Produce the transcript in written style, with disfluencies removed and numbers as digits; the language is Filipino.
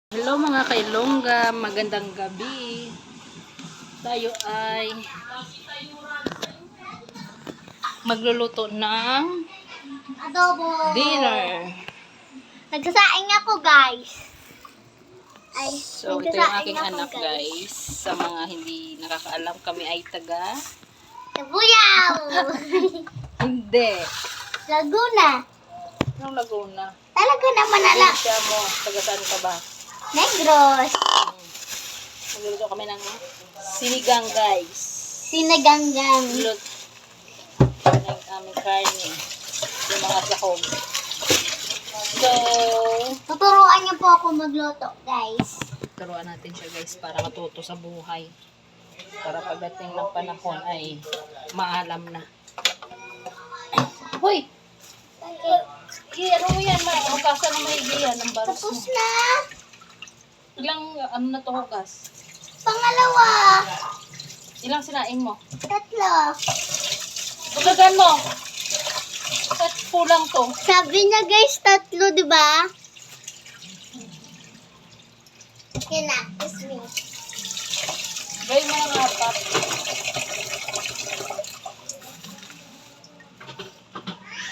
Hello mga kailongga, magandang gabi. Tayo ay magluluto ng Adobo. dinner. Nagsasaing ako, guys. Ay, So ito yung nagsasaing aking ako, anak guys. Sa mga hindi nakakaalam, kami ay taga Tabuyaw. hindi. Laguna. Anong Laguna? Talaga naman ala. Siya mo, taga saan ka ba? Negros. Magluluto kami ng sinigang guys. Sinaganggang. Lut ng aming karne. Yung mga sahog. So, Tuturuan niyo po ako magluto, guys. turuan natin siya guys para matuto sa buhay. Para pagdating ng panahon ay maalam na. Hoy! Ano mo yan? Hugasan ng maigi yan ng baros mo. Tapos na. Ilang ano na to hugas? Pangalawa. Ilang sinaing mo? 3. Hugagan mo! At kulang to. Sabi niya, guys, 3, di ba? Yan na. Kiss me. Gawin mo ng 4.